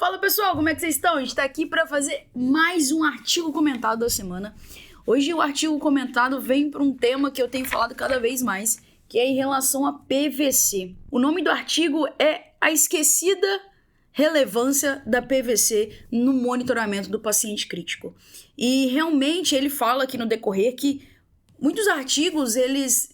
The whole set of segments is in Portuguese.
Fala pessoal, como é que vocês estão? A gente tá aqui para fazer mais um artigo comentado da semana. Hoje o artigo comentado vem para um tema que eu tenho falado cada vez mais, que é em relação a PVC. O nome do artigo é A Esquecida Relevância da PVC no Monitoramento do Paciente Crítico. E realmente ele fala aqui no decorrer que muitos artigos eles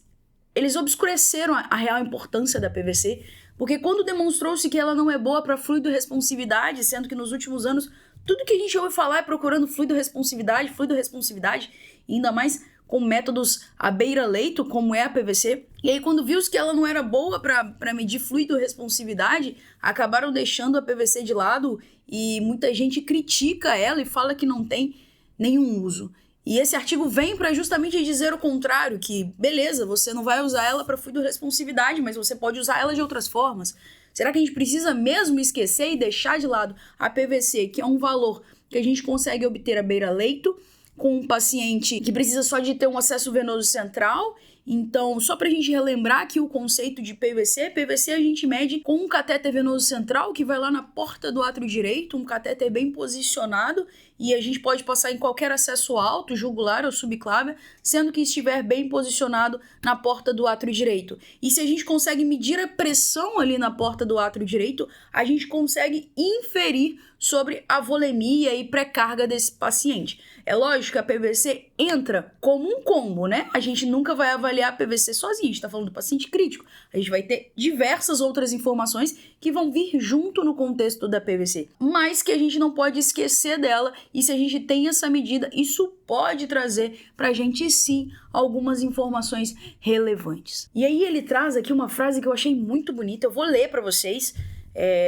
obscureceram a real importância da PVC, porque quando demonstrou-se que ela não é boa para fluido-responsividade, sendo que nos últimos anos tudo que a gente ouve falar é procurando fluido-responsividade, e ainda mais com métodos à beira-leito, como é a PVC. E aí quando viu-se que ela não era boa para medir fluido-responsividade, acabaram deixando a PVC de lado e muita gente critica ela e fala que não tem nenhum uso. E esse artigo vem para justamente dizer o contrário, que beleza, você não vai usar ela para fluido-responsividade, mas você pode usar ela de outras formas. Será que a gente precisa mesmo esquecer e deixar de lado a PVC, que é um valor que a gente consegue obter à beira-leito, com um paciente que precisa só de ter um acesso venoso central? Então, só para a gente relembrar aqui o conceito de PVC a gente mede com um catéter venoso central que vai lá na porta do átrio direito, um catéter bem posicionado, e a gente pode passar em qualquer acesso alto, jugular ou subclávia, sendo que estiver bem posicionado na porta do átrio direito. E se a gente consegue medir a pressão ali na porta do átrio direito, a gente consegue inferir sobre a volemia e pré-carga desse paciente. É lógico que a PVC entra como um combo, né? A gente nunca vai avaliar a PVC sozinho, a gente tá falando do paciente crítico. A gente vai ter diversas outras informações que vão vir junto no contexto da PVC, mas que a gente não pode esquecer dela, e se a gente tem essa medida, isso pode trazer pra gente sim algumas informações relevantes. E aí ele traz aqui uma frase que eu achei muito bonita, eu vou ler pra vocês,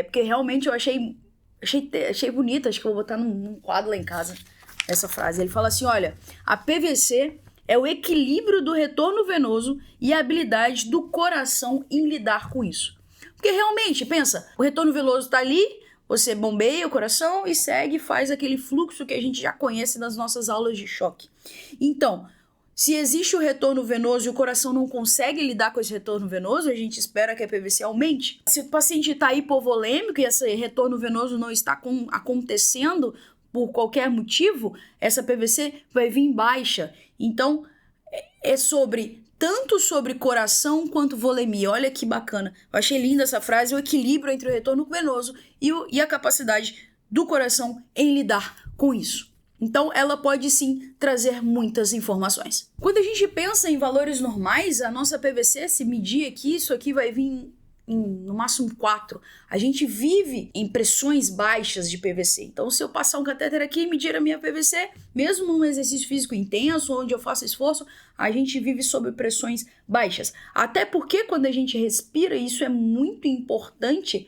porque realmente eu achei bonita, acho que eu vou botar num quadro lá em casa. Essa frase, ele fala assim, olha, a PVC é o equilíbrio do retorno venoso e a habilidade do coração em lidar com isso. Porque realmente, pensa, o retorno venoso tá ali, você bombeia o coração e segue, faz aquele fluxo que a gente já conhece das nossas aulas de choque. Então, se existe o retorno venoso e o coração não consegue lidar com esse retorno venoso, a gente espera que a PVC aumente. Se o paciente está hipovolêmico e esse retorno venoso não está acontecendo por qualquer motivo, essa PVC vai vir baixa. Então, é tanto sobre coração quanto volemia. Olha que bacana. Eu achei linda essa frase, o equilíbrio entre o retorno venoso e a capacidade do coração em lidar com isso. Então, ela pode sim trazer muitas informações. Quando a gente pensa em valores normais, a nossa PVC, se medir aqui, isso aqui vai vir no máximo 4. A gente vive em pressões baixas de PVC. Então, se eu passar um catéter aqui e medir a minha PVC, mesmo num exercício físico intenso, onde eu faço esforço, a gente vive sob pressões baixas. Até porque quando a gente respira, isso é muito importante,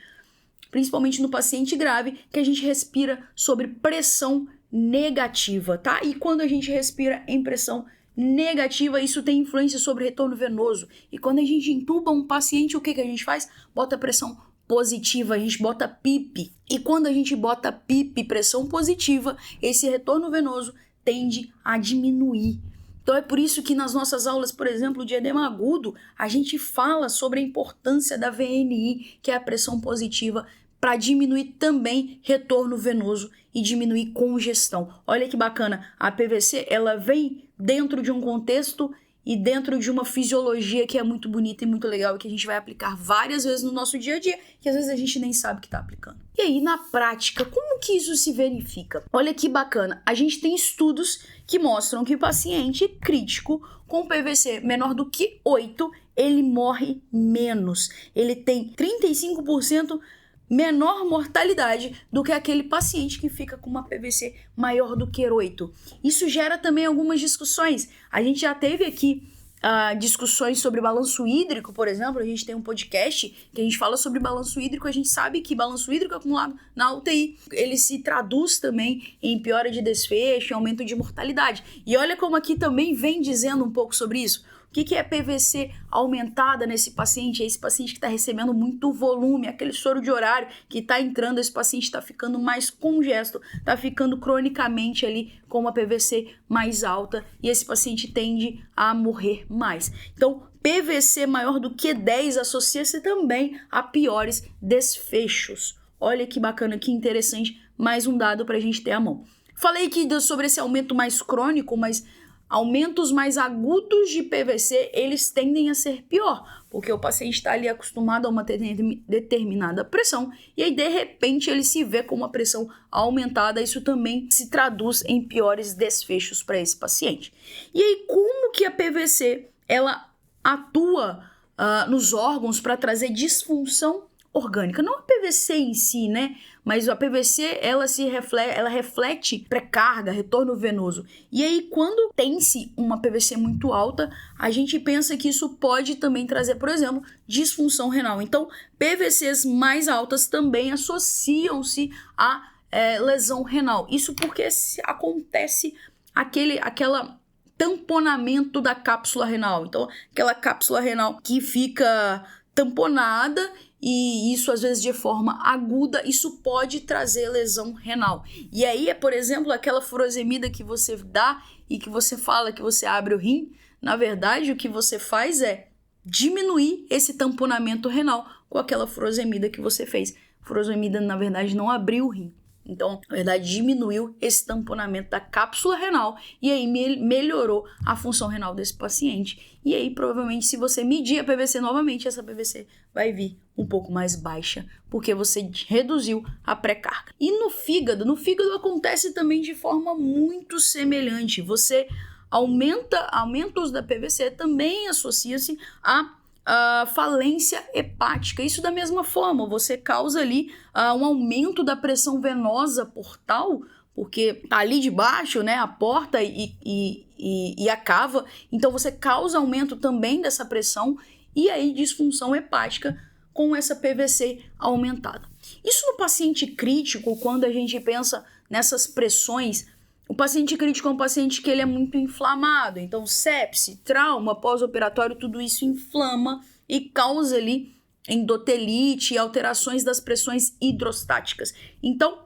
principalmente no paciente grave, que a gente respira sobre pressão negativa, tá? E quando a gente respira em pressão negativa, isso tem influência sobre o retorno venoso. E quando a gente entuba um paciente, o que a gente faz? Bota pressão positiva, a gente bota PIP. E quando a gente bota PIP, pressão positiva, esse retorno venoso tende a diminuir. Então é por isso que nas nossas aulas, por exemplo, de edema agudo, a gente fala sobre a importância da VNI, que é a pressão positiva, para diminuir também retorno venoso e diminuir congestão. Olha que bacana, a PVC ela vem dentro de um contexto e dentro de uma fisiologia que é muito bonita e muito legal e que a gente vai aplicar várias vezes no nosso dia a dia, que às vezes a gente nem sabe que está aplicando. E aí, na prática, como que isso se verifica? Olha que bacana, a gente tem estudos que mostram que o paciente crítico com PVC menor do que 8, ele morre menos. Ele tem 35% menor mortalidade do que aquele paciente que fica com uma PVC maior do que 8. Isso gera também algumas discussões. A gente já teve aqui discussões sobre balanço hídrico, por exemplo. A gente tem um podcast que a gente fala sobre balanço hídrico. A gente sabe que balanço hídrico acumulado na UTI, ele se traduz também em piora de desfecho, aumento de mortalidade. E olha como aqui também vem dizendo um pouco sobre isso. O que é PVC aumentada nesse paciente? É esse paciente que está recebendo muito volume, aquele soro de horário que está entrando, esse paciente está ficando mais congesto, está ficando cronicamente ali com uma PVC mais alta e esse paciente tende a morrer mais. Então, PVC maior do que 10 associa-se também a piores desfechos. Olha que bacana, que interessante, mais um dado para a gente ter à mão. Falei aqui sobre esse aumento mais crônico, mas aumentos mais agudos de PVC, eles tendem a ser pior, porque o paciente está ali acostumado a uma determinada pressão, e aí de repente ele se vê com uma pressão aumentada, isso também se traduz em piores desfechos para esse paciente. E aí como que a PVC, ela atua nos órgãos para trazer disfunção orgânica? Não a PVC em si, né? Mas a PVC, ela reflete pré-carga, retorno venoso. E aí, quando tem-se uma PVC muito alta, a gente pensa que isso pode também trazer, por exemplo, disfunção renal. Então, PVCs mais altas também associam-se a lesão renal. Isso porque acontece aquela tamponamento da cápsula renal. Então, aquela cápsula renal que fica tamponada, e isso às vezes de forma aguda, isso pode trazer lesão renal. E aí por exemplo, aquela furosemida que você dá e que você fala que você abre o rim, na verdade o que você faz é diminuir esse tamponamento renal com aquela furosemida que você fez. Furosemida, na verdade, não abriu o rim. Então, na verdade, diminuiu esse tamponamento da cápsula renal e aí melhorou a função renal desse paciente. E aí, provavelmente, se você medir a PVC novamente, essa PVC vai vir um pouco mais baixa, porque você reduziu a pré-carga. E no fígado acontece também de forma muito semelhante. Você aumentos da PVC também associa-se a falência hepática. Isso da mesma forma, você causa ali um aumento da pressão venosa portal, porque tá ali debaixo, né, a porta e a cava, então você causa aumento também dessa pressão e aí disfunção hepática com essa PVC aumentada. Isso no paciente crítico, quando a gente pensa nessas pressões, o paciente crítico é um paciente que ele é muito inflamado, então sepse, trauma, pós-operatório, tudo isso inflama e causa ali endotelite e alterações das pressões hidrostáticas. Então,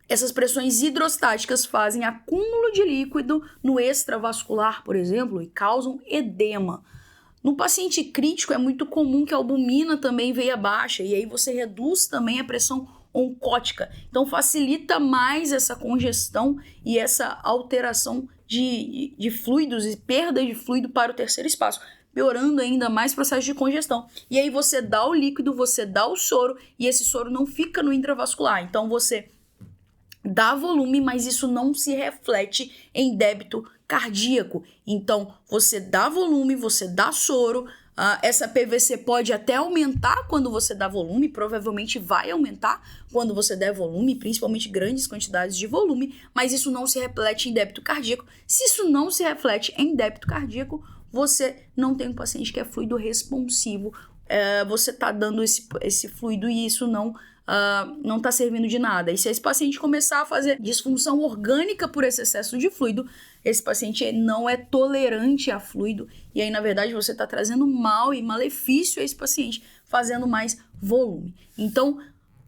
essas pressões hidrostáticas fazem acúmulo de líquido no extravascular, por exemplo, e causam edema. No paciente crítico é muito comum que a albumina também venha baixa e aí você reduz também a pressão oncótica. Então facilita mais essa congestão e essa alteração de fluidos e perda de fluido para o terceiro espaço, piorando ainda mais o processo de congestão. E aí você dá o líquido, você dá o soro e esse soro não fica no intravascular. Então você dá volume, mas isso não se reflete em débito cardíaco. Então você dá volume, você dá soro, essa PVC pode até aumentar quando você dá volume, provavelmente vai aumentar quando você der volume, principalmente grandes quantidades de volume, mas isso não se reflete em débito cardíaco. Se isso não se reflete em débito cardíaco, você não tem um paciente que é fluido responsivo, você está dando esse fluido e isso não está servindo de nada. E se esse paciente começar a fazer disfunção orgânica por esse excesso de fluido, esse paciente não é tolerante a fluido e aí, na verdade, você está trazendo mal e malefício a esse paciente, fazendo mais volume. Então,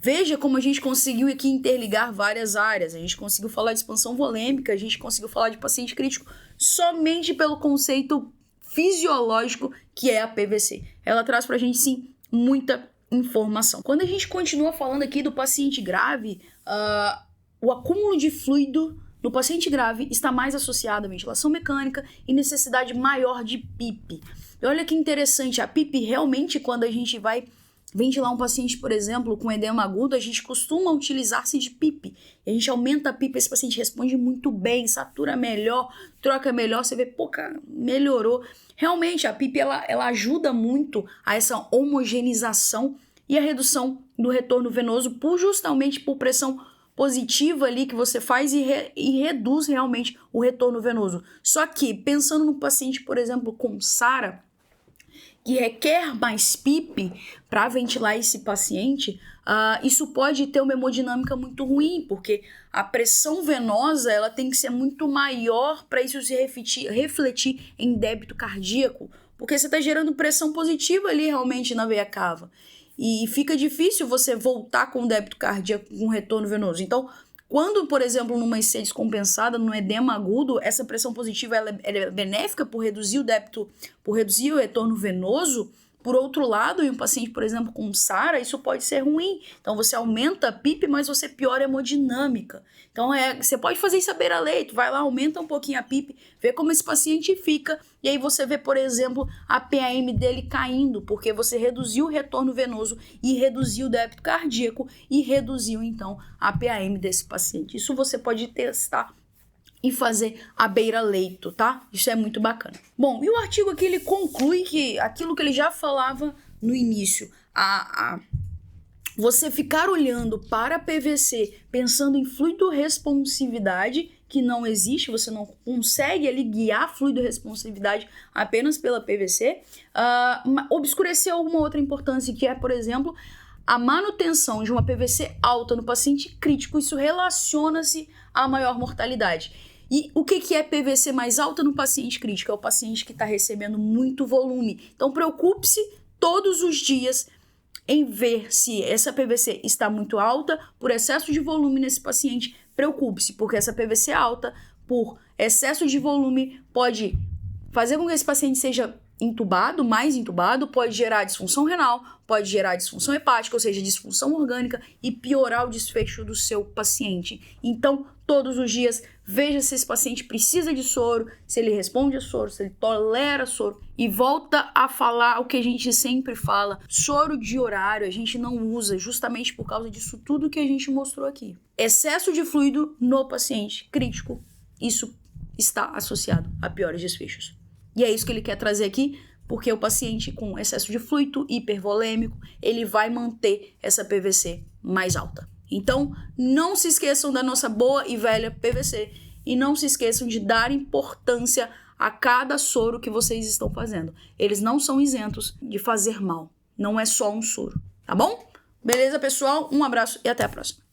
veja como a gente conseguiu aqui interligar várias áreas. A gente conseguiu falar de expansão volêmica, a gente conseguiu falar de paciente crítico somente pelo conceito fisiológico que é a PVC. Ela traz pra gente, sim, muita informação. Quando a gente continua falando aqui do paciente grave, o acúmulo de fluido no paciente grave está mais associado à ventilação mecânica e necessidade maior de PIP. E olha que interessante, a PIP realmente, quando a gente vai ventilar um paciente, por exemplo, com edema agudo, a gente costuma utilizar-se de PIP. E a gente aumenta a PIP, esse paciente responde muito bem, satura melhor, troca melhor, você vê, pô, cara, melhorou. Realmente, a PIP, ela ajuda muito a essa homogeneização e a redução do retorno venoso justamente por pressão positiva ali que você faz e reduz realmente o retorno venoso. Só que, pensando no paciente, por exemplo, com SARA, que requer mais PIP para ventilar esse paciente, isso pode ter uma hemodinâmica muito ruim, porque a pressão venosa ela tem que ser muito maior para isso se refletir em débito cardíaco, porque você está gerando pressão positiva ali realmente na veia cava. E fica difícil você voltar com débito cardíaco com retorno venoso. Então, quando, por exemplo, numa IC descompensada, num edema agudo, essa pressão positiva ela é benéfica por reduzir o débito, por reduzir o retorno venoso, Por outro lado, em um paciente, por exemplo, com SARA, isso pode ser ruim. Então, você aumenta a PIP, mas você piora a hemodinâmica. Então, você pode fazer isso à beira-leito. Vai lá, aumenta um pouquinho a PIP, vê como esse paciente fica. E aí você vê, por exemplo, a PAM dele caindo, porque você reduziu o retorno venoso e reduziu o débito cardíaco e reduziu, então, a PAM desse paciente. Isso você pode testar e fazer à beira-leito, tá? Isso é muito bacana. Bom, e o artigo aqui, ele conclui que aquilo que ele já falava no início, você ficar olhando para a PVC pensando em fluidorresponsividade, que não existe, você não consegue ali guiar fluidorresponsividade apenas pela PVC, obscureceu alguma outra importância, que é, por exemplo, a manutenção de uma PVC alta no paciente crítico. Isso relaciona-se à maior mortalidade. E o que é PVC mais alta no paciente crítico? É o paciente que está recebendo muito volume. Então, preocupe-se todos os dias em ver se essa PVC está muito alta por excesso de volume nesse paciente. Preocupe-se, porque essa PVC alta, por excesso de volume, pode fazer com que esse paciente seja intubado, mais intubado, pode gerar disfunção renal, pode gerar disfunção hepática, ou seja, disfunção orgânica, e piorar o desfecho do seu paciente. Então, todos os dias, veja se esse paciente precisa de soro, se ele responde a soro, se ele tolera soro. E volta a falar o que a gente sempre fala: soro de horário a gente não usa justamente por causa disso tudo que a gente mostrou aqui. Excesso de fluido no paciente crítico, isso está associado a piores desfechos. E é isso que ele quer trazer aqui, porque o paciente com excesso de fluido hipervolêmico, ele vai manter essa PVC mais alta. Então, não se esqueçam da nossa boa e velha PVC e não se esqueçam de dar importância a cada soro que vocês estão fazendo. Eles não são isentos de fazer mal. Não é só um soro, tá bom? Beleza, pessoal? Um abraço e até a próxima.